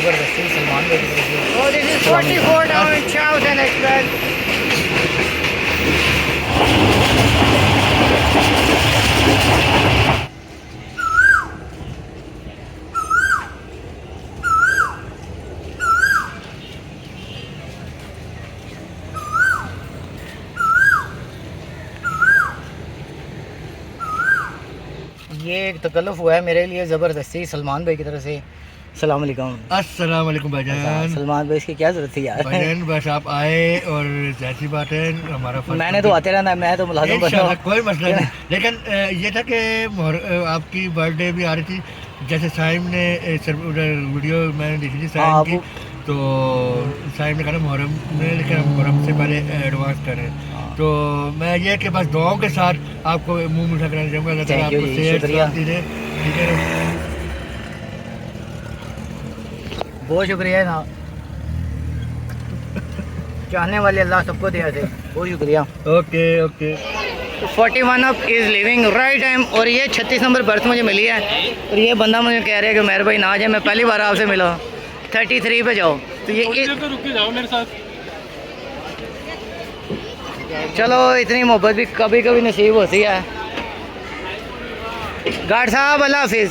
ज़बरदस्ती सलमान भाई की तरफ से। Oh, this is 44 down Southern Express. ये एक तकल्लुफ़ हुआ है मेरे लिए ज़बरदस्ती सलमान भाई की तरफ से। सलाम अलैकुम। अस्सलाम वालेकुम भाईजान। सलमान भाई इसकी क्या ज़रूरत थी यार। भाईजान बस आप आए और जैसी बात है हमारा मैंने तो आते रहना, मैं तो मुलाजिम बना। इंशाल्लाह कोई मसला नहीं, लेकिन ये था कि आपकी बर्थडे भी आ रही थी। जैसे साइम ने उधर वीडियो मैंने देखी थी साइम की, तो साइम ने कहा मुहर्रम में, लेकिन हम मुहर्रम से पहले एडवांस करें। तो मैं ये कि बस दुआओं के साथ आपको मुंह मीठा कराना चाहूँगा। अल्लाह ताला आपको सेहत दे, ठीक है। बहुत शुक्रिया ना, चाहने वाले अल्लाह सबको दिया थे, बहुत शुक्रिया। Okay okay. 41 up is living right time. और ये 36 नंबर बर्थ मुझे मिली है। और ये बंदा मुझे कह रहा है कि मेहर भाई ना जाए, मैं पहली बार आपसे मिला, 33 पे जाओ। तो ये तो रुक के जाओ मेरे साथ। चलो इतनी मोहब्बत भी कभी कभी नसीब होती है। गार्ड साहब अल्लाह हाफिज़।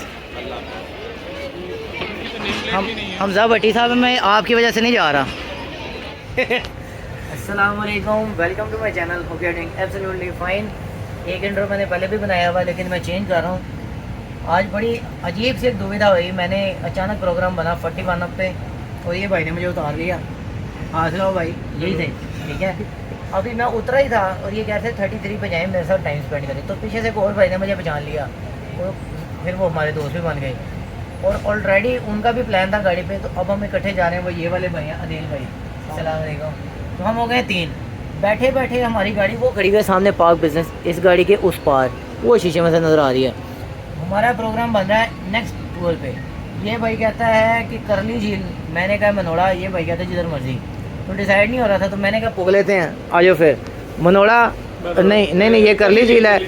हमजा भट्टी साहब, मैं आपकी वजह से नहीं जा रहा। अस्सलाम वालेकुम, welcome to my channel, hope you are doing absolutely fine. एक इंट्रो मैंने पहले भी बनाया हुआ, लेकिन मैं चेंज कर रहा हूँ। आज बड़ी अजीब सी एक दुविधा हुई। मैंने अचानक प्रोग्राम बना 41 अप पे, और ये भाई ने मुझे उतार लिया। हाजिर भाई यही थे, ठीक है। अभी मैं उतरा ही था और ये कहते थे 33 पे जाएँ, मेरे साथ टाइम स्पेंड करें। तो पीछे से एक और भाई ने मुझे पहचान लिया, तो फिर वो हमारे दोस्त भी बन गए। और ऑलरेडी उनका भी प्लान था गाड़ी पे, तो अब हम इकट्ठे जा रहे हैं। वो ये वाले भाई हैं, अदील भाई, अस्सलाम वालेकुम। तो हम हो गए 3। बैठे बैठे हमारी गाड़ी वो खड़ी हुई है सामने, पार्क बिजनेस, इस गाड़ी के उस पार, वो शीशे में से नज़र आ रही है। हमारा प्रोग्राम बन रहा है नेक्स्ट टूर पे। ये भाई कहता है कि करली झील, मैंने कहा मनोड़ा, ये भाई कहता है जिधर मर्जी। तो डिसाइड नहीं हो रहा था, तो मैंने कहा पुग लेते हैं, आ जाओ फिर। मनोड़ा नहीं, ये करली झील है।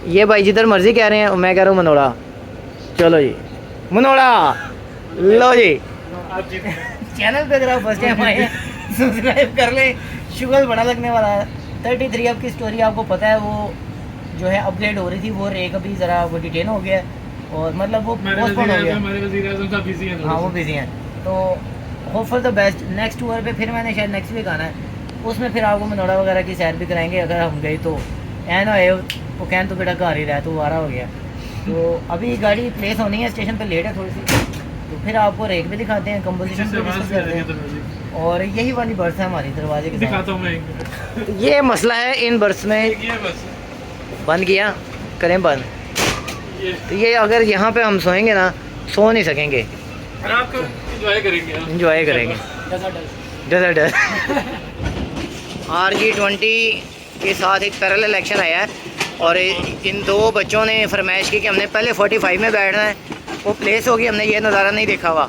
ये भाई जिधर मर्जी कह रहे हैं, मैं कह रहा हूँ मनोड़ा। चलो जी मनोड़ा, लो जी। चैनल पे अगर आप फर्स्ट टाइम आए हैं सब्सक्राइब कर लें, शुगर बड़ा लगने वाला है। 33 अब की स्टोरी आपको पता है, वो जो है अपग्रेड हो रही थी, वो रेक अभी ज़रा वो डिटेन हो गया है, और मतलब वो पोस्टपोन हो गया। हाँ वो बिजी हैं, तो hope for the best. Next tour पे फिर मैंने शायद नेक्स्ट वीक आना है, उसमें फिर आपको मनोड़ा वगैरह की सैर भी कराएंगे अगर हम गए तो। एन आए वो कहन तो बेटा घर ही रहा, तो वारा हो गया। तो अभी गाड़ी प्लेस होनी है, स्टेशन पे लेट है थोड़ी सी, तो फिर आपको रेक भी दिखाते हैं, कंपोजिशन भी डिस्कस करते हैं। और यही वाली बर्थ है हमारी दरवाजे के साथ। ये मसला है इन बर्थ में, बंद किया करें बंद। तो ये अगर यहाँ पे हम सोएंगे ना, सो नहीं सकेंगे, इंजॉय करेंगे। डेजर्ट RG20 के साथ एक पैरेलल इलेक्शन आया है, और इन 2 बच्चों ने फरमाइश की कि हमने पहले 45 में बैठना है। वो प्लेस होगी, हमने ये नज़ारा नहीं देखा हुआ।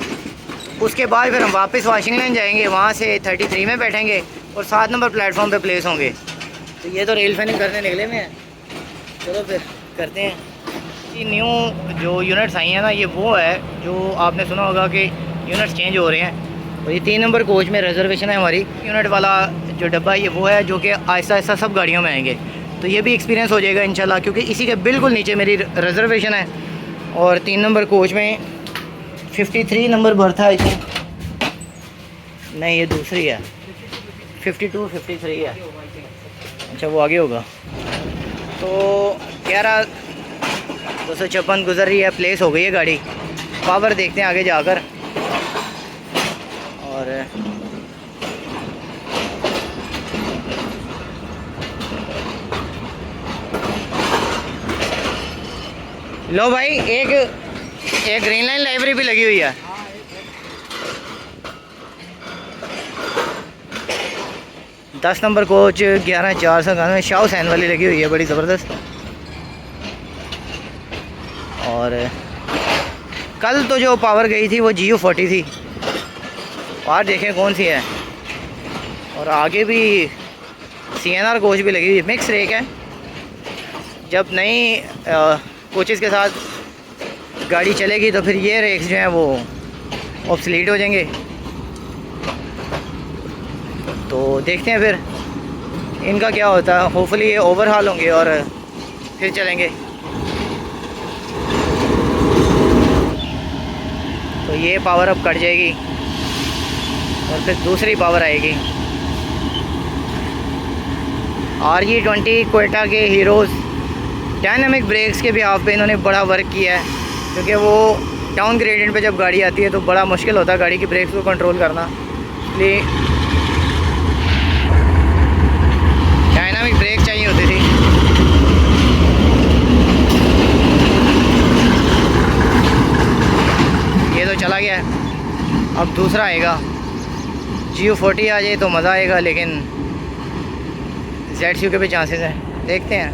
उसके बाद फिर हम वापस वाशिंग लाइन जाएंगे, वहाँ से 33 में बैठेंगे और 7 नंबर प्लेटफॉर्म पे प्लेस होंगे। तो ये तो रेल फैनिंग करने निकले में है। चलो फिर करते हैं। ये न्यू जो यूनिट्स आई हैं ना, ये वो है जो आपने सुना होगा कि यूनिट्स चेंज हो रहे हैं। और ये 3 नंबर कोच में रिजर्वेशन है हमारी। यूनिट वाला जो डब्बा है, ये वो है जो कि आहिस्ता आहिस्ता सब गाड़ियों में आएंगे। तो ये भी एक्सपीरियंस हो जाएगा इंशाल्लाह, क्योंकि इसी के बिल्कुल नीचे मेरी रिजर्वेशन है। और 3 नंबर कोच में 53 नंबर बर्थ है इसमें, नहीं ये दूसरी है, 52 53 है। अच्छा वो आगे होगा। तो 11,256 गुजर रही है, प्लेस हो गई है गाड़ी। पावर देखते हैं आगे जाकर। और लो भाई, एक ग्रीन लाइन लाइब्रेरी भी लगी हुई है। दस नंबर कोच 11,491 शाह हुसैन वाली लगी हुई है, बड़ी ज़बरदस्त। और कल तो जो पावर गई थी वो GU40 थी, और देखें कौन सी है। और आगे भी CNR कोच भी लगी हुई है, मिक्स रेक है। जब नई कोचेस के साथ गाड़ी चलेगी तो फिर ये रेक्स जो हैं वो ऑब्सलीट हो जाएंगे। तो देखते हैं फिर इनका क्या होता है। होपफुली ये ओवरहाल होंगे और फिर चलेंगे। तो ये पावर अप कट जाएगी और फिर दूसरी पावर आएगी। RG20 क्वेटा के हीरोज़ डायनामिक ब्रेक्स के भी आप पे इन्होंने बड़ा वर्क किया है, क्योंकि वो डाउन ग्रेडियंट पे जब गाड़ी आती है तो बड़ा मुश्किल होता है गाड़ी की ब्रेक्स को कंट्रोल करना, इसलिए डायनामिक ब्रेक चाहिए होती थी। ये तो चला गया, अब दूसरा आएगा। GU40 आ जाए तो मज़ा आएगा, लेकिन ZCU के भी चांसेस हैं, देखते हैं।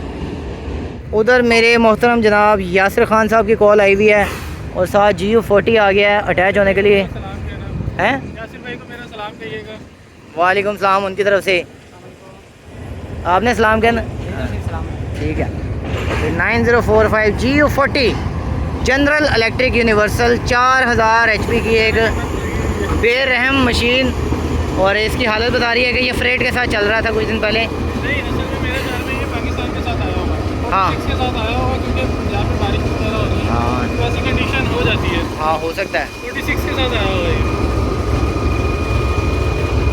उधर मेरे मोहतरम जनाब यासिर ख़ान साहब की कॉल आई हुई है और साथ GU40 आ गया है अटैच होने के लिए। हैं यासिर भाई को मेरा सलाम कहिएगा। वालेकुम सलाम उनकी तरफ से। आपने सलाम कहना, ठीक है। 9045 GU40 general electric universal 4000 HP की एक बेरहम मशीन, और इसकी हालत बता रही है कि ये फ्रेट के साथ चल रहा था कुछ दिन पहले। नहीं, असल में मेरे ख्याल में ये पाकिस्तान के साथ आया होगा। हाँ, इसके साथ आया होगा क्योंकि पंजाब में बारिश वगैरह हो रही है, हाँ तो ऐसी कंडीशन हो जाती है। हाँ, हो सकता है। 46 के साथ आया होगा ये।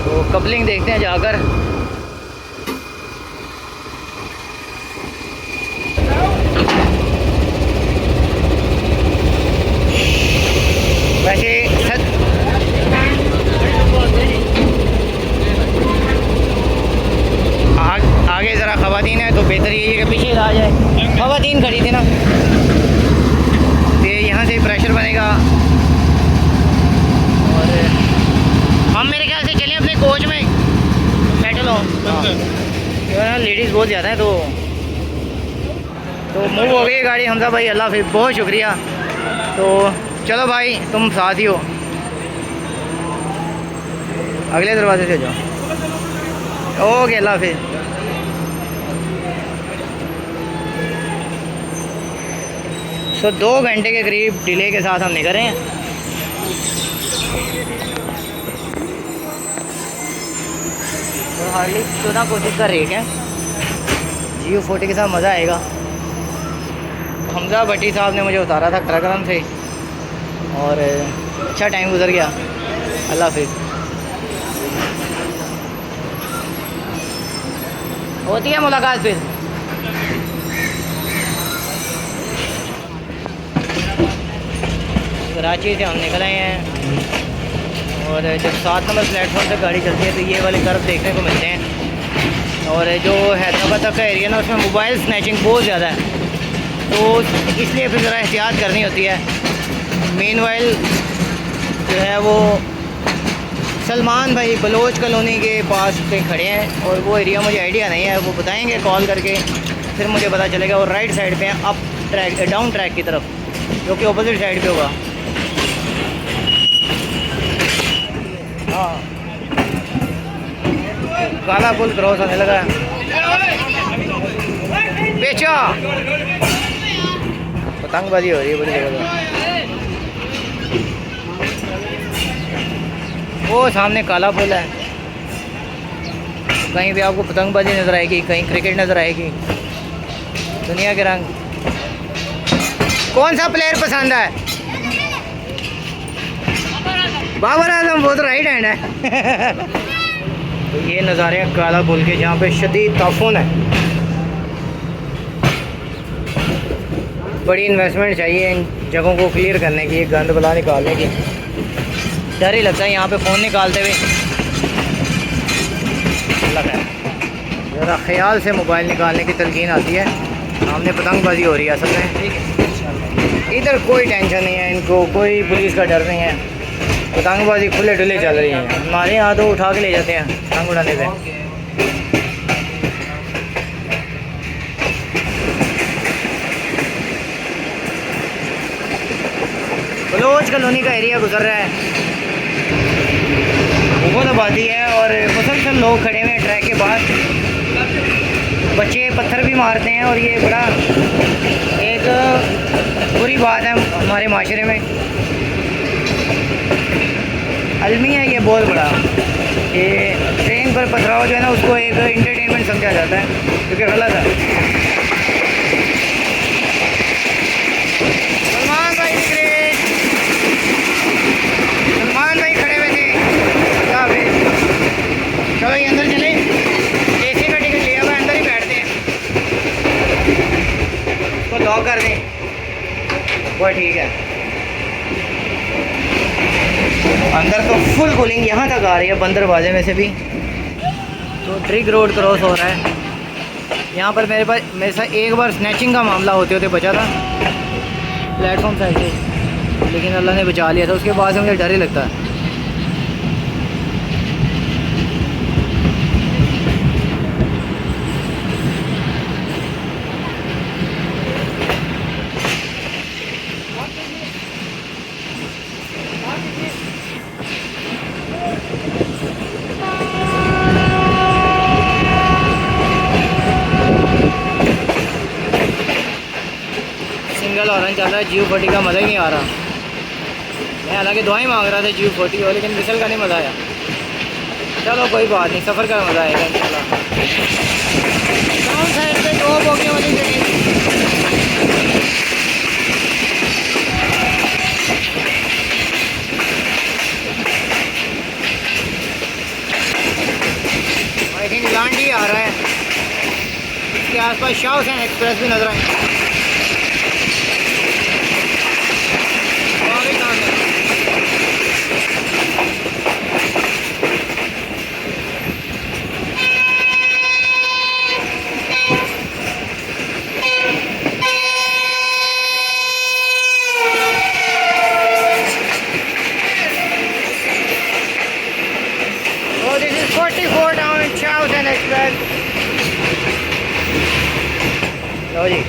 तो कपलिंग देखते हैं जाकर। वैसे आगे ज़रा ख़वातीन है तो बेहतर यही है कि पीछे आ जाए। ख़वातीन खड़ी थी ना, तो यहाँ से प्रेशर बनेगा। और हम मेरे ख्याल से चले अपने कोच में सेटल हो। लेडीज़ बहुत ज़्यादा है तो मूव हो गई गाड़ी। हमजा भाई अल्लाह हाफिज़, बहुत शुक्रिया। तो चलो भाई तुम साथ ही हो, अगले दरवाजे से जाओ। ओके, अल्लाह हाफिज़। सो 2 घंटे के करीब डिले के साथ हम निकल रहे हैं। और हार्डली 14 कोशिश का रेट है। GU40 के साथ मज़ा आएगा। हमजा भट्टी साहब ने मुझे उतारा था कराक्रम से और अच्छा टाइम गुजर गया। अल्लाह हाफिज़। होती है मुलाकात फिर। कराची से हम निकल आए हैं और जब 7 नंबर प्लेटफॉर्म तक गाड़ी चलती है तो ये वाले कर्व देखने को मिलते हैं। और जो हैदराबाद तक का एरिया ना, उसमें मोबाइल स्नैचिंग बहुत ज़्यादा है, तो इसलिए फिर ज़रा एहतियात करनी होती है। मीनवाइल जो है वो सलमान भाई बलोच कॉलोनी के पास पे खड़े हैं और वो एरिया मुझे आइडिया नहीं है, वो बताएंगे कॉल करके, फिर मुझे पता चलेगा। और राइट साइड पे अप ट्रैक, डाउन ट्रैक की तरफ, जो कि अपोजिट साइड पे होगा। हाँ, काला पुल क्रॉस होने लगा है। बेचा पतंगबाजी हो रही है बड़ी जगह। वो सामने काला पुल है, कहीं भी आपको पतंगबाजी नज़र आएगी, कहीं क्रिकेट नज़र आएगी। दुनिया के रंग। कौन सा प्लेयर पसंद है? बाबर आजम, वो तो राइट हैंड है। तो ये नज़ारे हैं काला पुल के, जहाँ पे शदीद ताफून है। बड़ी इन्वेस्टमेंट चाहिए इन जगहों को क्लियर करने की, गंद बला निकालने की। डर ही लगता है यहाँ पे फ़ोन निकालते हुए। ज़रा ख्याल से मोबाइल निकालने की तलकीन आती है। सामने पतंगबाजी हो रही है असल में। ठीक है, इधर कोई टेंशन नहीं है इनको, कोई पुलिस का डर नहीं है। पतंगबाजी खुले डुले चल रही है। हमारे यहाँ तो उठा के ले जाते हैं पतंग उड़ाने से। बलोच कॉलोनी का एरिया गुजर रहा है, बहुत आबादी है और मुसलसल लोग खड़े हुए हैं ट्रैक के पास। बच्चे पत्थर भी मारते हैं और ये बड़ा एक बुरी बात है हमारे माशरे में। अलमी है ये बहुत बड़ा। ये ट्रेन पर पथराव जो है ना उसको एक इंटरटेनमेंट समझा जाता है, क्योंकि गलत है। सलमान भाई ग्रेट, सलमान भाई खड़े हुए थे। चलो ये अंदर चले, एसी का टिकट लिया हुआ है, अंदर ही बैठते हैं। उसको लॉक कर दें, वो ठीक है। अंदर तो फुल कूलिंग यहाँ तक आ रही है, बंद दरवाजे में से भी। तो ट्रिक रोड क्रॉस हो रहा है यहाँ पर। मेरे साथ एक बार स्नैचिंग का मामला होते होते बचा था प्लेटफॉर्म साइड से, लेकिन अल्लाह ने बचा लिया था। उसके बाद से मुझे डर ही लगता है। सिंगल हॉर्न चल रहा है, जियो 40 का मज़ा ही नहीं आ रहा। मैं हालांकि दुआएं मांग रहा था जियो 40 हो, लेकिन मिसल का नहीं मज़ा आया। चलो कोई बात नहीं, सफ़र का मज़ा आएगा इंशाल्लाह। डाउन साइड पे 2 बोगियों वाली ट्रेन। आई थिंक लांडी आ रहा है, इसके आसपास शाह हुसैन एक्सप्रेस भी नजर आए। This is 44 down in Shah Hussain Express. लो जी,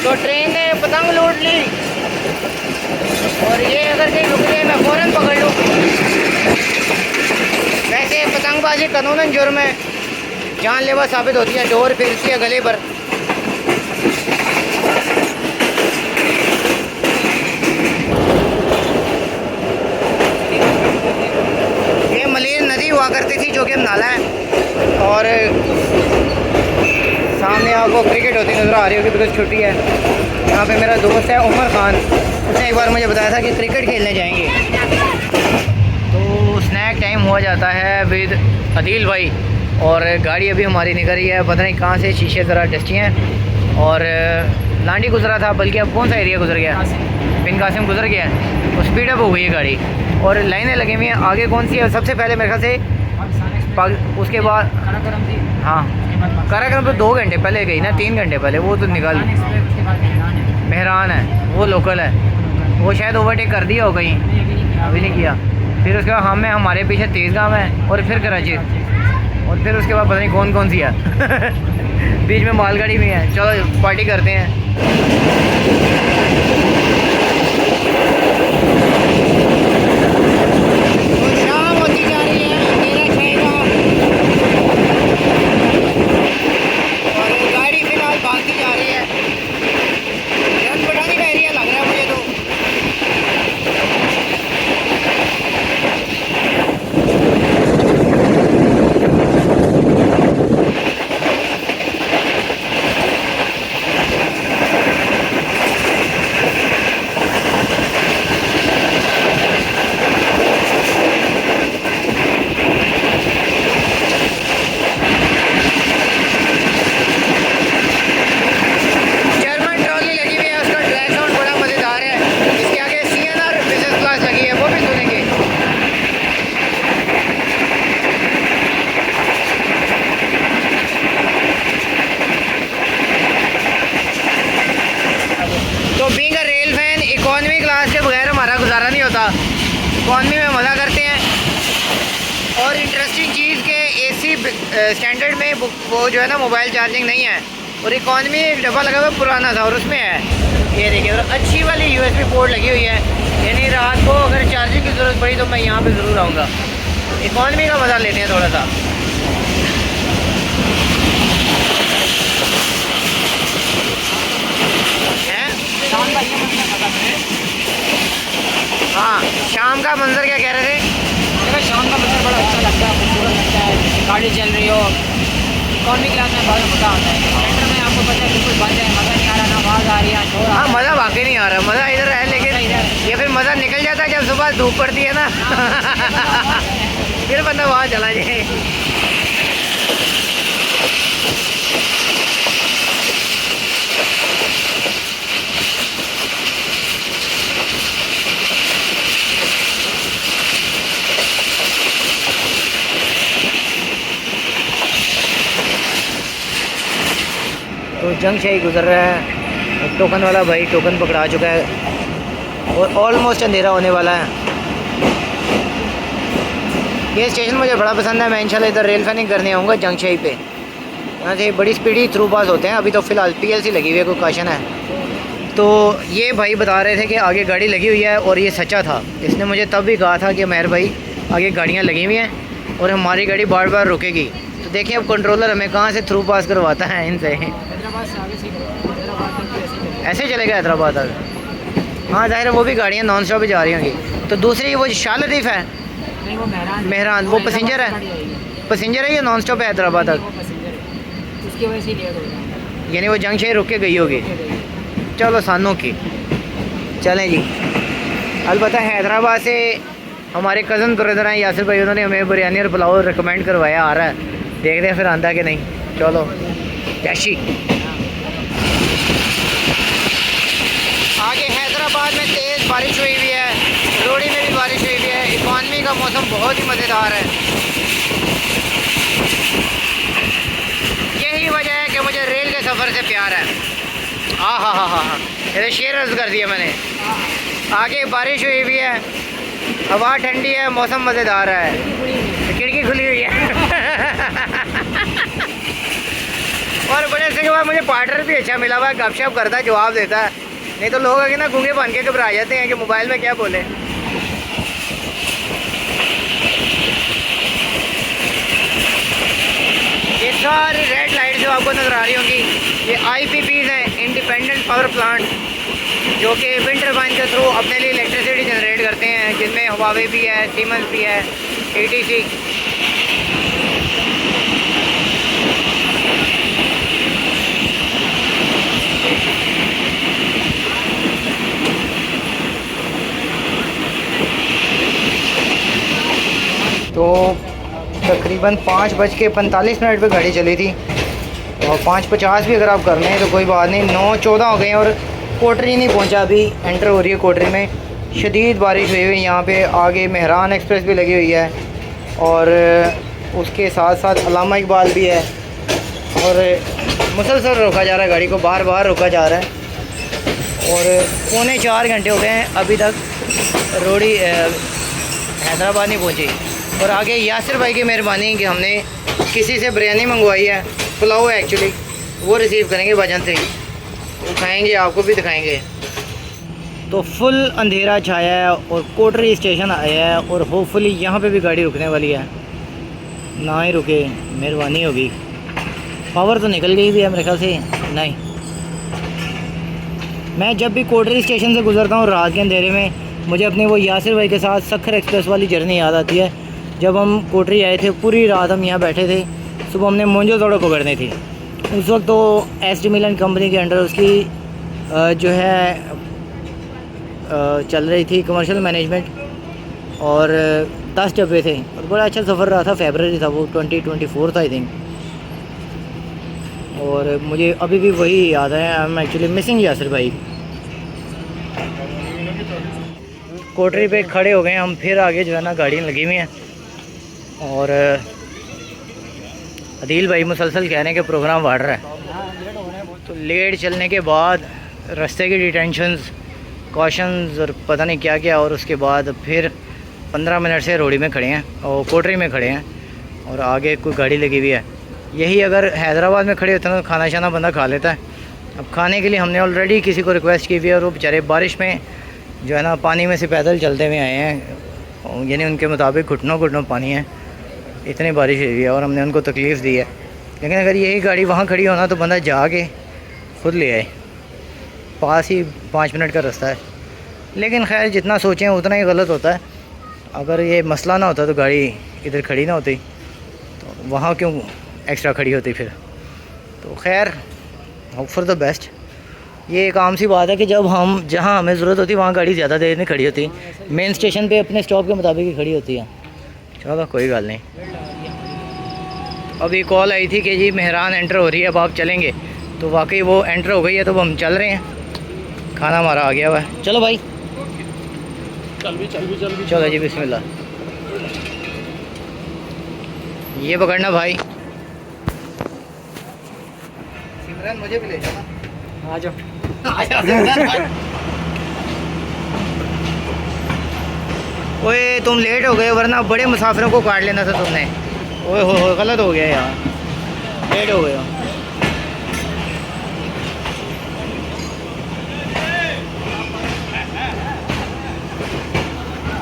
तो ट्रेन ने पतंग लूट ली, और ये अगर कहीं रुक जाए मैं फ़ौरन पकड़ लूँ। वैसे पतंगबाजी कानूनन जुर्म है, जानलेवा साबित होती है, डोर फिरती है गले पर। ये मलीर नदी हुआ करती थी जो कि अब नाला है, और सामने आपको क्रिकेट होती नज़र आ रही होगी बिकॉज छुट्टी है। यहाँ पे मेरा दोस्त है उमर खान, उसने एक बार मुझे बताया था कि क्रिकेट खेलने जाएंगे। तो स्नैक टाइम हुआ जाता है विद अदील भाई, और गाड़ी अभी हमारी निकल रही है, पता नहीं कहाँ से, शीशे ज़रा डस्टी हैं। और लांडी गुजरा था, बल्कि अब कौन सा एरिया गुजर गया, बिन कासिम गुजर गया है, तो स्पीड अप हो गई है गाड़ी, और लाइनें लगी हुई हैं। आगे कौन सी है सबसे पहले मेरे ख्याल से उसके बाद हाँ काराक्रम तो 2 घंटे पहले गई ना, 3 घंटे पहले, वो तो निकाल। मेहरान है वो लोकल है, वो शायद ओवरटेक कर दिया हो कहीं, अभी नहीं किया। फिर उसके बाद हमारे पीछे तेज़गाम है, और फिर कराची, और फिर उसके बाद पता नहीं कौन कौन सी है बीच में मालगाड़ी भी है। चलो पार्टी करते हैं। शाम होती जा रही है, अंधेरा छाएगा, और गाड़ी फिलहाल भागती जा रही है। रन पटाने का एरिया लग रहा है मुझे तो। इकॉनमी में मज़ा करते हैं। और इंटरेस्टिंग चीज़ के एसी स्टैंडर्ड में वो जो है ना मोबाइल चार्जिंग नहीं है, और इकॉनमी एक डब्बा लगा हुआ पुराना था और उसमें है। ये देखिए, और अच्छी वाली यूएसबी पोर्ट लगी हुई है, यानी रात को अगर चार्जिंग की ज़रूरत पड़ी तो मैं यहाँ पे ज़रूर आऊँगा। इकॉनमी का मज़ा लेते हैं थोड़ा सा। हाँ, शाम शाम का मंजर क्या कह रहे थे? देखो शाम का मंजर बड़ा अच्छा लगता है, खूबसूरत लगता है, गाड़ी चल रही हो, इकॉनमी क्लास में बहुत मज़ा आता है। स्प्लेंडर में आपको पता है बिल्कुल बंद है, मज़ा नहीं आ रहा, ना आवाज़ आ रही है, शोर आ हाँ रहा है। मज़ा वाकई नहीं आ रहा, मज़ा इधर है, लेकिन ये फिर मज़ा निकल जाता है जब सुबह धूप पड़ती है ना। फिर बंदा वहाँ चला जाए। तो जंग शाही गुजर रहा है, टोकन वाला भाई टोकन पकड़ा चुका है और ऑलमोस्ट अंधेरा होने वाला है। ये स्टेशन मुझे बड़ा पसंद है, मैं इंशाल्लाह इधर रेल फैनिंग करने आऊँगा जंग शाही पे। यहाँ से बड़ी स्पीडी थ्रू पास होते हैं। अभी तो फ़िलहाल PLC लगी हुई है, कोई काशन है। तो ये भाई बता रहे थे कि आगे गाड़ी लगी हुई है और ये सच्चा था। इसने मुझे तब भी कहा था कि मेहर भाई आगे गाड़ियाँ लगी हुई हैं और हमारी गाड़ी बार बार रुकेगी। तो देखिए अब कंट्रोलर हमें कहाँ से थ्रू पास करवाता है इनसे। हैदराबाद से आगे से हैदराबाद तक भी ऐसे ही ऐसे चलेगा हैदराबाद तक? हाँ जाहिर है वो भी गाड़ियाँ नॉन स्टॉप जा रही होंगी। तो दूसरी वो शाह लतीफ़ है, नहीं, वो मेहरान, वो पैसेंजर है, पैसेंजर है या नॉन स्टॉप है हैदराबाद तक? वो पैसेंजर है, उसकी वजह से लेट हो गया। यानी वो जंग शाही रुक के गई होगी। चलो सानों की चलें जी। अलबत्ता हैदराबाद से हमारे कज़न ब्रदर हैं यासिर भाई, उन्होंने हमें बिरयानी और पुलाव रिकमेंड करवाया, आ रहा है, देखते हैं फिर आंदा कि नहीं। चलो कैशी। आगे हैदराबाद में तेज़ बारिश हुई हुई है, रोड़ी में भी बारिश हुई हुई है, इकॉनमी का मौसम बहुत ही मज़ेदार है। यही वजह है कि मुझे रेल के सफ़र से प्यार है। हाँ, ये शेर अर्ज़ कर दिया मैंने। आगे बारिश हुई हुई है, हवा ठंडी है, मौसम मज़ेदार है, खिड़की खुली हुई है। और बड़े से के बाद मुझे पार्टनर भी अच्छा मिला हुआ है, गपशप करता है, जवाब देता है। नहीं तो लोग आगे ना गूंगे बन के घबरा जाते हैं कि मोबाइल में क्या बोले। ये सारी रेड लाइट जो आपको नज़र आ रही होंगी, ये IPPs हैं, इंडिपेंडेंट पावर प्लांट, जो कि विंड टर्बाइन के थ्रू अपने लिए इलेक्ट्रिसिटी जनरेट करते हैं, जिनमें हवावे भी है, सीमेंस भी है, ETC। तो तकरीबन 5:45 पे गाड़ी चली थी और 5:50 भी अगर आप कर लें तो कोई बात नहीं। 9:14 हो गए और कोटरी नहीं पहुंचा, अभी एंटर हो रही है कोटरी में। शदीद बारिश हुई हुई यहाँ पे। आगे मेहरान एक्सप्रेस भी लगी हुई है और उसके साथ साथ अल्लामा इकबाल भी है और मुसलसल रोका जा रहा है, गाड़ी को बार बार रोका जा रहा है। और 3.25 घंटे हो गए हैं अभी तक रोड़ी हैदराबाद नहीं पहुँची। और आगे यासिर भाई की मेहरबानी कि हमने किसी से बिरयानी मंगवाई है, पुलाव है एक्चुअली, वो रिसीव करेंगे वजन से, वो खाएँगे, आपको भी दिखाएँगे। तो फुल अंधेरा छाया है और कोटरी स्टेशन आया है और होपफुली यहाँ पे भी गाड़ी रुकने वाली है। ना ही रुके, मेहरबानी होगी। पावर तो निकल गई भी है मेरे ख्याल से। नहीं, मैं जब भी कोटरी स्टेशन से गुजरता हूँ रात के अंधेरे में, मुझे अपने वो यासिर भाई के साथ सखर एक्सप्रेस वाली जर्नी याद आती है। जब हम कोटरी आए थे, पूरी रात हम यहाँ बैठे थे, सुबह हमने मोंजो तोड़ो पकड़नी थी। उस वक्त तो SD मिलन कंपनी के अंडर उसकी जो है चल रही थी कमर्शियल मैनेजमेंट और 10 डब्बे थे और बड़ा अच्छा सफ़र रहा था। फरवरी था वो, 2024 था आई थिंक। और मुझे अभी भी वही याद है। I am actually missing Yasir भाई। कोटरी पे खड़े हो गए हम, फिर आगे जो है ना गाड़ियाँ लगी हुई हैं और अदील भाई मुसलसल कह रहे हैं कि प्रोग्राम बढ़ रहा है। तो लेट चलने के बाद रास्ते की डिटेंशंस, कॉशंस और पता नहीं क्या क्या, और उसके बाद फिर 15 मिनट से रोड़ी में खड़े हैं और कोटरी में खड़े हैं और आगे कोई गाड़ी लगी हुई है। यही अगर हैदराबाद में खड़े होते हैं तो खाना शाना बंदा खा लेता है। अब खाने के लिए हमने ऑलरेडी किसी को रिक्वेस्ट की हुई है और वो बेचारे बारिश में जो है ना पानी में से पैदल चलते हुए आए हैं, यानी उनके मुताबिक घुटनों पानी है, इतनी बारिश हुई है और हमने उनको तकलीफ़ दी है। लेकिन अगर यही गाड़ी वहाँ खड़ी होना तो बंदा जाके खुद ले आए, पास ही 5 मिनट का रास्ता है। लेकिन खैर जितना सोचें उतना ही गलत होता है। अगर ये मसला ना होता तो गाड़ी इधर खड़ी ना होती, तो वहाँ क्यों एक्स्ट्रा खड़ी होती फिर। तो खैर होप फॉर द बेस्ट। ये एक आम सी बात है कि जब हम जहाँ हमें ज़रूरत होती है वहाँ गाड़ी ज़्यादा देर नहीं खड़ी होती, मेन स्टेशन पे अपने स्टॉप के मुताबिक ही खड़ी होती है। चलो कोई गल नहीं। अभी कॉल आई थी कि जी मेहरान एंटर हो रही है, अब आप चलेंगे, तो वाकई वो एंटर हो गई है, तो अब हम चल रहे हैं। खाना हमारा आ गया हुआ है। चलो भाई चलो जी बिस्मिल्लाह। ये पकड़ना भाई। सिमरन मुझे भी ले जाना। आ जाओ ओए तुम लेट हो गए, वरना बड़े मुसाफिरों को काट लेना था तुमने। ओए हो गलत हो गया यार, लेट हो गया।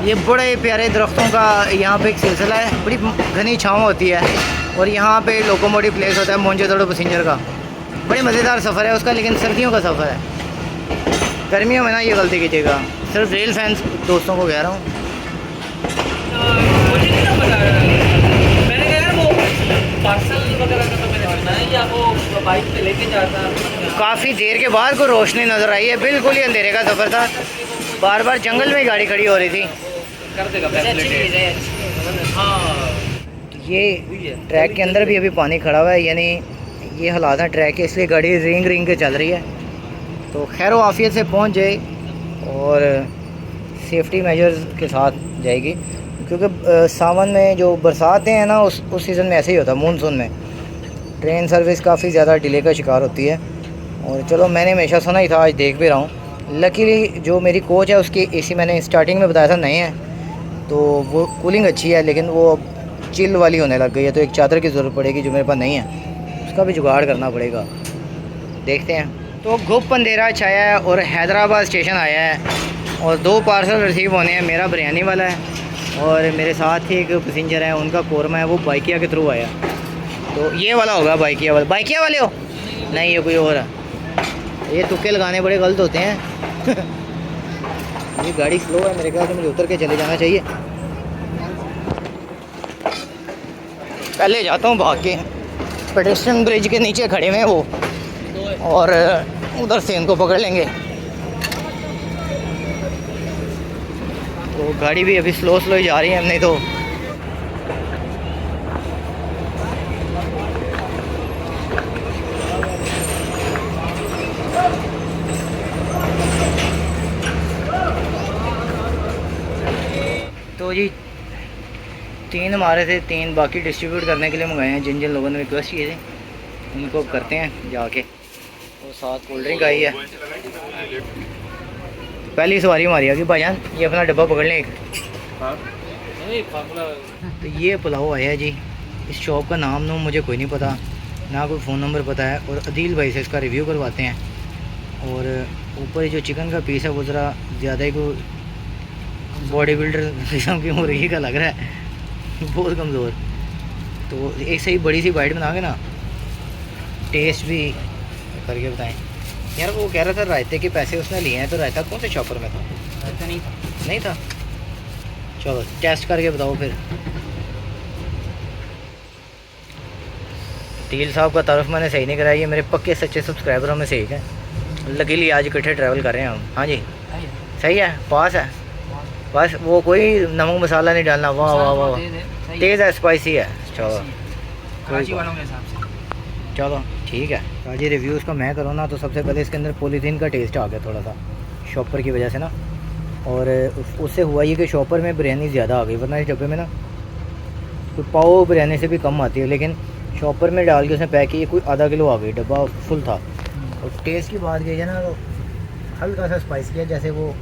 ये बड़े प्यारे दरख्तों का यहाँ पे एक सिलसिला है, बड़ी घनी छाँव होती है, और यहाँ पे लोकोमोटिव प्लेस होता है मोइनजोदड़ो पैसेंजर का। बड़े मज़ेदार सफ़र है उसका, लेकिन सर्दियों का सफ़र है। गर्मियों में ना ये गलती कीजिएगा, सिर्फ रेल फैंस दोस्तों को कह रहा हूँ। मुझे नहीं ना पता, मैंने कहा यार वो पार्सल वगैरह का तो मैंने सुना है कि आपको बाइक पे लेके जाता है। काफ़ी देर के बाद को रोशनी नज़र आई है, बिल्कुल ही अंधेरे का सफ़र था, बार बार जंगल में गाड़ी खड़ी हो रही थी। कर देगा फैसिलिटी। हाँ ये ट्रैक के अंदर भी अभी पानी खड़ा हुआ है, यानी ये हालात है ट्रैक के, इसलिए गाड़ी रिंग के चल रही है। तो खैर आफियत से पहुंच जाए और सेफ्टी मेजर्स के साथ जाएगी, क्योंकि सावन में जो बरसातें हैं ना उस सीज़न में ऐसे ही होता है। मानसून में ट्रेन सर्विस काफ़ी ज़्यादा डिले का शिकार होती है। और चलो मैंने हमेशा सुना ही था, आज देख भी रहा हूँ। लकीली जो मेरी कोच है उसकी एसी मैंने स्टार्टिंग में बताया था नहीं है, तो वो कूलिंग अच्छी है, लेकिन वो चिल वाली होने लग गई है, तो एक चादर की ज़रूरत पड़ेगी जो मेरे पास नहीं है, उसका भी जुगाड़ करना पड़ेगा। देखते हैं। तो घुप अंधेरा छाया है और हैदराबाद स्टेशन आया है, और 2 पार्सल रिसीव होने हैं। मेरा बिरयानी वाला है, और मेरे साथ ही एक पैसेंजर है, उनका कोरमा है, वो बाइकिया के थ्रू आया। तो ये वाला होगा बाइकिया वाले हो? नहीं, ये कोई और है। ये तुक्के लगाने बड़े गलत होते हैं। ये गाड़ी स्लो है, मेरे ख्याल से मुझे उतर के चले जाना चाहिए। पहले जाता हूँ भाग के, पेडेस्ट्रियन ब्रिज के नीचे खड़े हुए हैं वो, और उधर से इनको पकड़ लेंगे। तो गाड़ी भी अभी स्लो ही जा रही है, नहीं तो जी 3 हमारे थे, 3 बाकी डिस्ट्रीब्यूट करने के लिए मंगाए हैं, जिन लोगों ने रिक्वेस्ट किए थे उनको करते हैं जाके। और साथ कोल्ड ड्रिंक आई है। पहली सवारी हमारी आ गई भाईजान, ये अपना डब्बा पकड़ लें एक। तो ये पुलाव आया है जी। इस शॉप का नाम मुझे कोई नहीं पता, ना कोई फ़ोन नंबर पता है, और अदील भाई से इसका रिव्यू करवाते हैं। और ऊपर जो चिकन का पीस है वो ज़रा ज़्यादा ही कोई बॉडी बिल्डर किस्म की मुर्गी का लग रहा है, बहुत कमज़ोर। तो एक सही बड़ी सी बाइट बना के ना टेस्ट भी करके बताएं। यार वो कह रहा था रायते के पैसे उसने लिए हैं, तो रायता कौन से शॉपर में था? ऐसा नहीं था। चलो टेस्ट करके बताओ फिर। टील साहब का तारुफ मैंने सही नहीं कराया, ये मेरे पक्के सच्चे सब्सक्राइबरों में से एक है। लकीली आज इकट्ठे ट्रैवल कर रहे हैं हम। हाँ जी सही है, पास है बस, वो कोई नमक मसाला नहीं डालना। वाह वाह वाह, तेज़ है, स्पाइसी है। चलो कराची वालों के हिसाब से चलो ठीक है। राजी रिव्यूज़ का मैं करूँ ना, तो सबसे पहले इसके अंदर पॉलीथीन का टेस्ट आ गया थोड़ा सा शॉपर की वजह से ना, और उससे हुआ ये कि शॉपर में बिरयानी ज़्यादा आ गई, वरना इस डब्बे में ना कोई पाव बिरयानी से भी कम आती है, लेकिन शॉपर में डाल के उसने पैक की, कोई आधा किलो आ गई, डब्बा फुल था। और टेस्ट की बात की है ना, तो हल्का सा स्पाइसी है, जैसे वो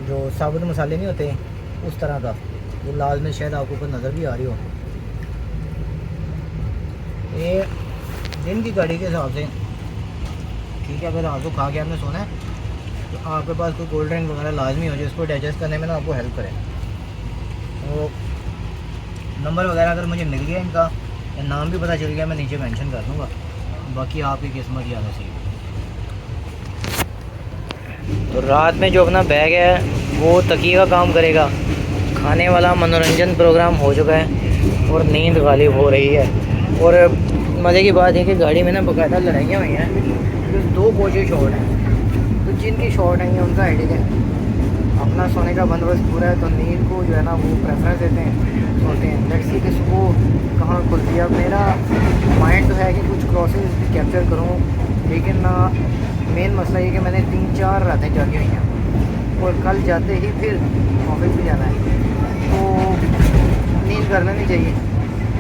जो साबुत मसाले नहीं होते उस तरह का। वो लाल मिर्च शायद आपको ऊपर नज़र भी आ रही हो। ये दिन की गाड़ी के हिसाब से ठीक है। अगर आपको खा के आपने सोना है तो आपके पास कोई कोल्ड ड्रिंक वगैरह लाजमी हो, जिसको डाइजेस्ट करने में ना आपको हेल्प करे। तो नंबर वगैरह अगर मुझे मिल गया इनका, या नाम भी पता चल गया, मैं नीचे मेंशन कर दूँगा। बाकी आपकी किस्मत ही आना चाहिए। तो रात में जो अपना बैग है वो तकिए का काम करेगा, खाने वाला मनोरंजन प्रोग्राम हो चुका है और नींद गालिब हो रही है। और मज़े की बात है कि गाड़ी में ना बाकायदा लड़ाइयाँ हुई हैं, तो 2 कोचें शॉर्ट हैं, तो जिनकी शॉर्ट हैं उनका हेडेक है। अपना सोने का बंदोबस्त पूरा है, तो नींद को जो है ना वो प्रेफरेंस देते हैं, सोते हैं। लेट्स सी कि सुबह कहाँ खुलती है। अब मेरा माइंड तो है कि कुछ क्रॉसिंग भी कैप्चर करूँ, लेकिन ना मेन मसला ये कि मैंने 3-4 रातें जागी हुई हैं और कल जाते ही फिर ऑफिस भी जाना है, तो नींद कर लेनी चाहिए।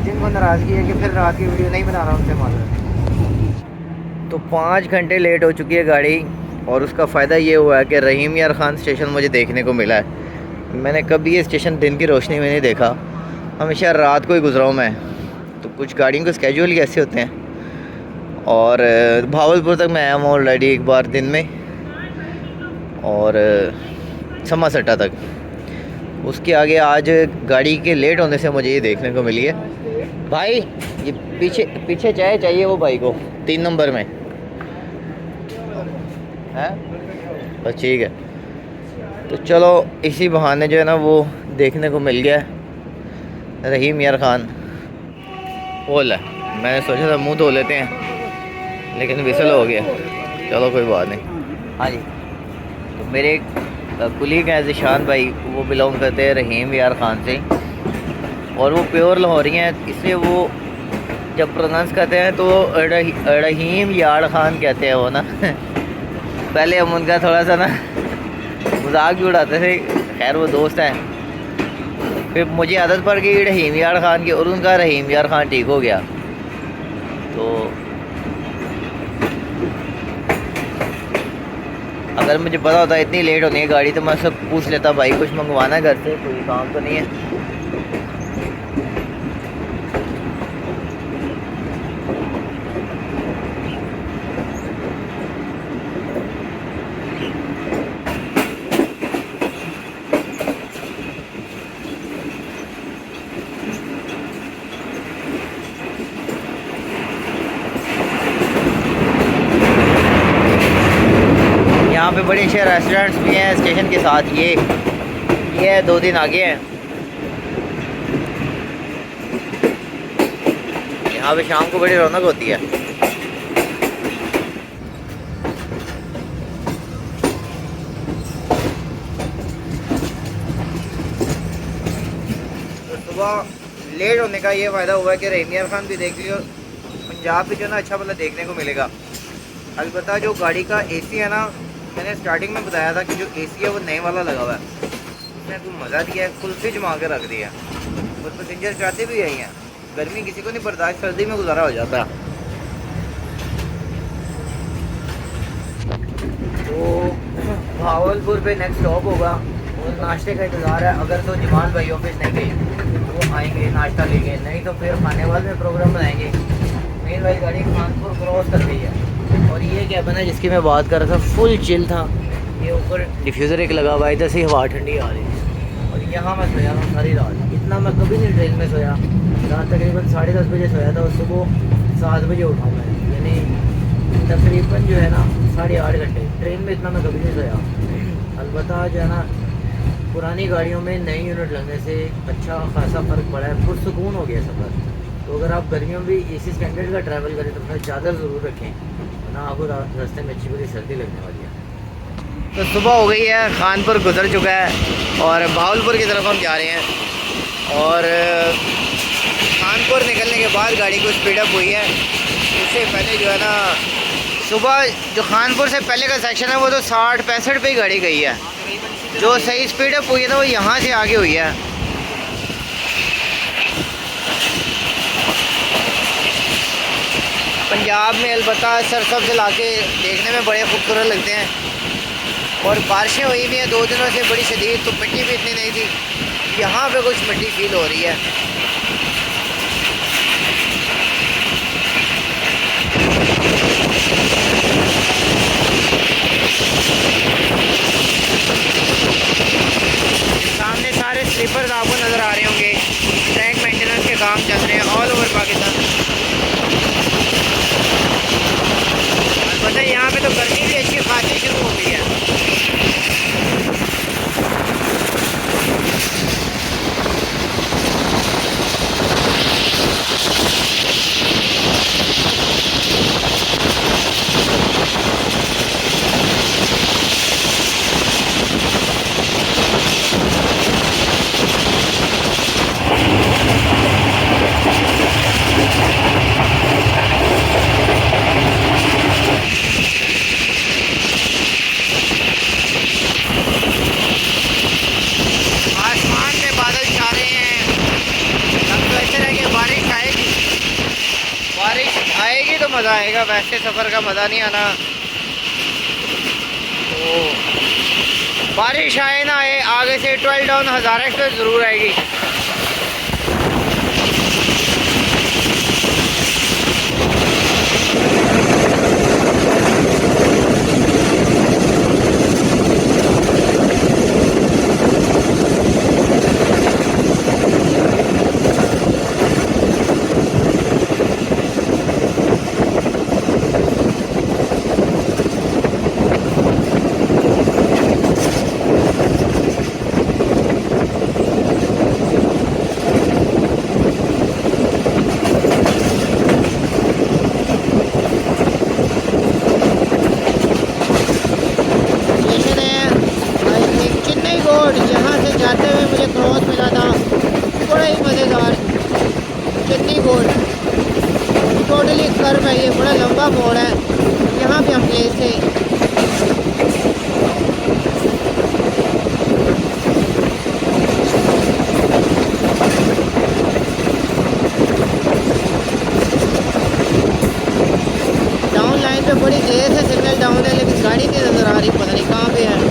जिनको नाराज़गी है कि फिर रात की वीडियो नहीं बना रहा उनसे मालूम। तो 5 घंटे लेट हो चुकी है गाड़ी, और उसका फ़ायदा ये हुआ है कि रहीम यार ख़ान स्टेशन मुझे देखने को मिला है। मैंने कभी ये स्टेशन दिन की रोशनी में नहीं देखा, हमेशा रात को ही गुजरा हूँ मैं। तो कुछ गाड़ियों के स्केड्यूल ही ऐसे होते हैं। और भावलपुर तक मैं आया हूँ ऑलरेडी एक बार दिन में, और समा सट्टा तक। उसके आगे आज गाड़ी के लेट होने से मुझे ये देखने को मिली है। भाई ये पीछे चाय चाहिए वो भाई को 3 नंबर में है, बस ठीक है। तो चलो इसी बहाने जो है ना वो देखने को मिल गया है रहीम यार ख़ान। बोला मैंने सोचा था मुंह धो लेते हैं, लेकिन विसल हो गया। चलो कोई बात नहीं। हाँ जी, तो मेरे एक कुलीग हैं ज़िशान भाई, वो बिलोंग करते हैं रहीम यार ख़ान से, और वो प्योर लाहौरी हैं, इसलिए वो जब प्रोनाउंस करते हैं तो रहीम यार ख़ान कहते हैं वो ना। पहले हम उनका थोड़ा सा ना मजाक भी उड़ाते थे, खैर वो दोस्त हैं। फिर मुझे आदत पड़ गई रहीम यार ख़ान की, और उनका रहीम यार ख़ान ठीक हो गया। तो अगर मुझे पता होता इतनी लेट होनी है गाड़ी, तो मैं सब पूछ लेता भाई कुछ मंगवाना है घर से, कोई काम तो नहीं है। यहाँ पे बड़े अच्छे रेस्टोरेंट्स भी हैं स्टेशन के साथ। ये 2 दिन आगे हैं। यहाँ पे शाम को बड़ी रौनक होती है। तो सुबह लेट होने का ये फ़ायदा हुआ है कि रहीम यार ख़ान भी देख लियो, पंजाब भी जो ना अच्छा मतलब देखने को मिलेगा। अलबत्ता जो गाड़ी का एसी है ना, मैंने स्टार्टिंग में बताया था कि जो एसी है वो नए वाला लगा हुआ है, उसने कोई मज़ा दिया है, कुल्फी जमा के रख दिया। और पैसेंजर चाहते भी यही हैं, गर्मी किसी को नहीं बर्दाश्त, सर्दी में गुजारा हो जाता है। तो भावलपुर पे नेक्स्ट स्टॉप होगा और नाश्ते का इंतज़ार है। अगर तो जमान भाई ऑफिस नहीं गए तो वो आएंगे नाश्ता लेंगे, नहीं तो फिर खाने वाले में प्रोग्राम बनाएंगे। मेन भाई गाड़ी खानपुर क्रॉस कर रही है, और ये कैबिन है जिसकी मैं बात कर रहा था, फुल चिल था। ये ऊपर डिफ्यूज़र एक लगा हुआ है, इधर से हवा ठंडी आ रही है। और यहाँ मैं सोया था सारी रात, इतना मैं कभी नहीं ट्रेन में सोया। रात तकरीबन 10:30 बजे सोया था, और सुबह 7 बजे उठा मैं, यानी तकरीबन जो है ना 8.5 घंटे। ट्रेन में इतना मैं कभी नहीं सोया। अलबत्ता जो है ना पुरानी गाड़ियों में नई यूनिट लगने से अच्छा खासा फ़र्क पड़ा है, पुरसुकून हो गया सफ़र। तो अगर आप गर्मियों में भी एसी स्टैंडर्ड का ट्रैवल करें तो अपना चादर ज़रूर रखें, वरना आपको रास्ते में अच्छी बुरी सर्दी लगने वाली है। तो सुबह हो गई है, खानपुर गुजर चुका है और भावलपुर की तरफ हम जा रहे हैं। और खानपुर निकलने के बाद गाड़ी को स्पीड अप हुई है। इससे पहले जो है ना सुबह जो खानपुर से पहले का सेक्शन है वो तो 60-65 पे ही गाड़ी गई है। जो सही स्पीड अप हुई है ना वो यहाँ से आगे हुई है। पंजाब में अलबत्ता सरसब्ज़ इलाके देखने में बड़े खूबसूरत लगते हैं, और बारिशें हुई भी हैं 2 दिनों से बड़ी शदीद, तो मिट्टी भी इतनी नहीं थी। यहाँ पे कुछ मिट्टी फील हो रही है। सामने सारे स्लीपर्स आपको नज़र आ रहे होंगे, ट्रैक मेंटेनेंस के काम चल रहे हैं ऑल ओवर पाकिस्तान। पता है यहाँ पे तो गर्मी भी अच्छी खासी शुरू हो गई है। मज़ा आएगा, वैसे सफ़र का मज़ा नहीं आना। तो बारिश आए ना आए, आगे से 12 डाउन हज़ारा एक्सप्रेस ज़रूर आएगी। यहाँ से जाते हुए मुझे क्रॉस मिला था, बड़ा ही मज़ेदार। चिन्नी गोड टोटली कर्व है, ये बड़ा लंबा मोड़ है, यहाँ पे हम गए थे। डाउन लाइन पे बड़ी देर से सिग्नल डाउन है, लेकिन गाड़ी नहीं नज़र आ रही, पता नहीं कहाँ पे है।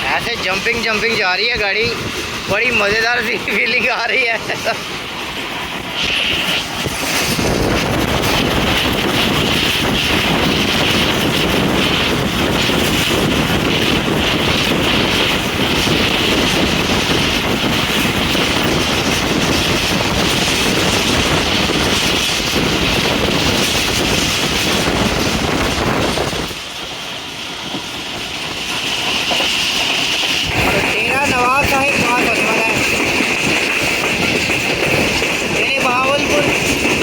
ऐसे जंपिंग जा रही है गाड़ी, बड़ी मज़ेदार सी फीलिंग आ रही है। नवाब साहिब पास होने वाला है, यानी बहावलपुर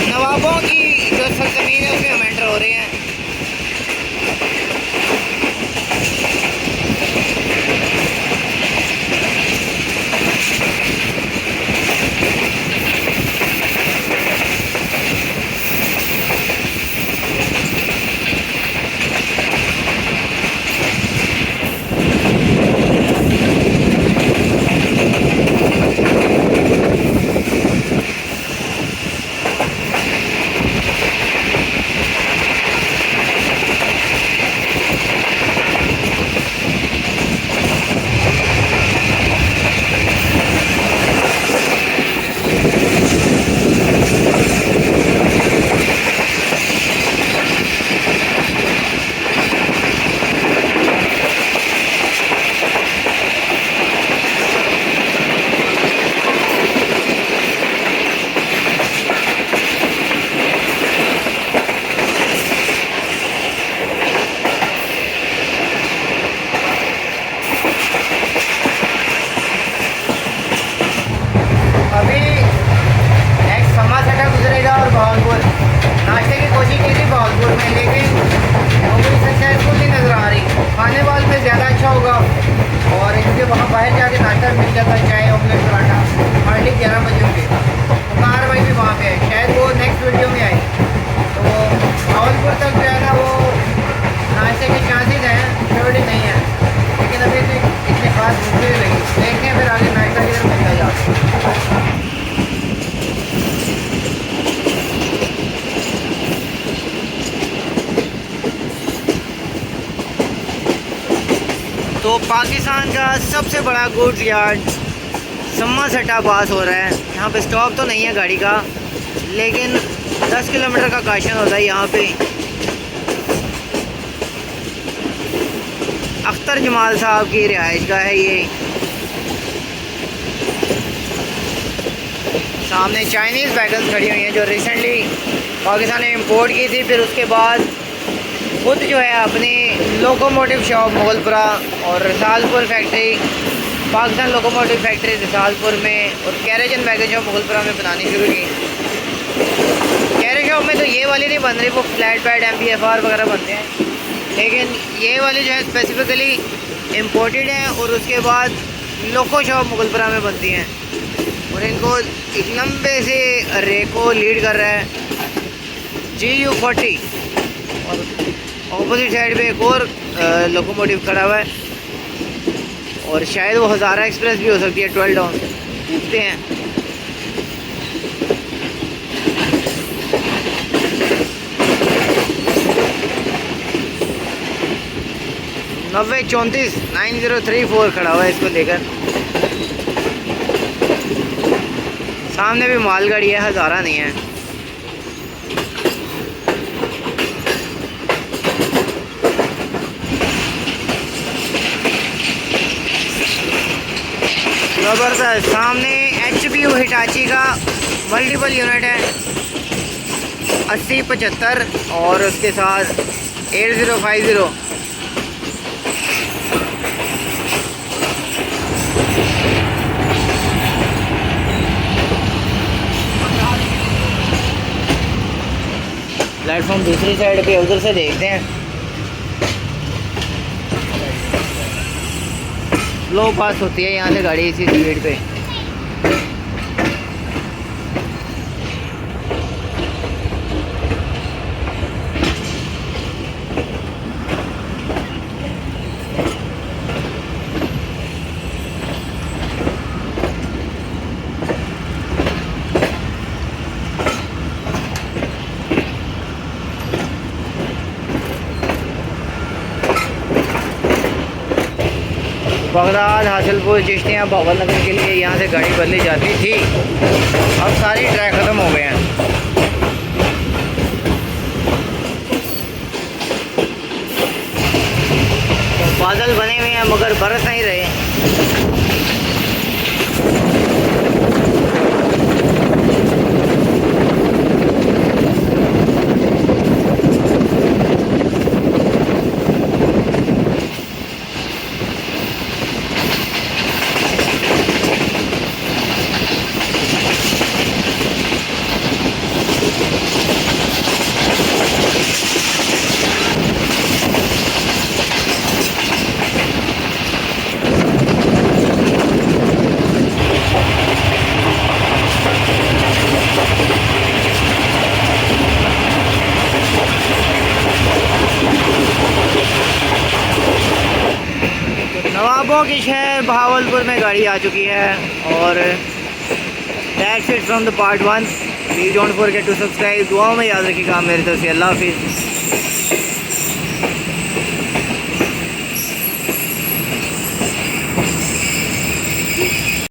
नवाबों की जो सरजमीन है उसमें हम एंटर हो रहे हैं। तो पाकिस्तान का सबसे बड़ा गुड्स यार्ड सम्मा सट्टा पास हो रहा है। यहाँ पे स्टॉप तो नहीं है गाड़ी का, लेकिन 10 किलोमीटर का काशन होता है यहाँ पे। अख्तर जमाल साहब की रिहाइश गाह है ये। सामने चाइनीज़ वैगन खड़ी हुई हैं जो रिसेंटली पाकिस्तान ने इंपोर्ट की थी। फिर उसके बाद खुद जो है अपनी लोकोमोटिव शॉप मुगलपुरा और Risalpur factory, Pakistan locomotive factory Risalpur में और कैरेजन वैगन शॉप मुगलपुरा में बनानी शुरू की। कैरेज शॉप में तो ये वाली नहीं बन रही, वो फ्लैट पैड MPFR वगैरह बनते हैं, लेकिन ये वाली जो है स्पेसिफिकली इम्पोर्टेड है और उसके बाद लोको शॉप मुगलपुरा में बनती हैं। और इनको एक लंबे से रे को लीड कर रहा है GU40 और ऑपोजिट साइड पे एक और लोकोमोटिव खड़ा हुआ है और शायद वो हज़ारा एक्सप्रेस भी हो सकती है 12 डाउन। देखते हैं। नब्बे 34 9034 खड़ा हुआ है इसको लेकर। सामने भी मालगाड़ी है, हज़ारा नहीं है। ज़बरदस्त। सामने HBU हिटाची का मल्टीपल यूनिट है 8075 और उसके साथ 8050। प्लेटफॉर्म दूसरी साइड पे, उधर से देखते हैं। स्लो पास होती है यहाँ से गाड़ी इसी स्पीड पे। बगदाद, हासिलपुर, चिश्तियाँ, भावल नगर के लिए यहाँ से गाड़ी बदली जाती थी। अब सारी ट्रैक ख़त्म हो गए हैं। बादल बने हुए हैं मगर बरस नहीं रहे। नवाबों की शहर भावलपुर में गाड़ी आ चुकी है और that's it from the part 1। Please don't forget to subscribe. दुआओं में याद रखिएगा। मेरी तरफ से अल्लाह हाफिज़।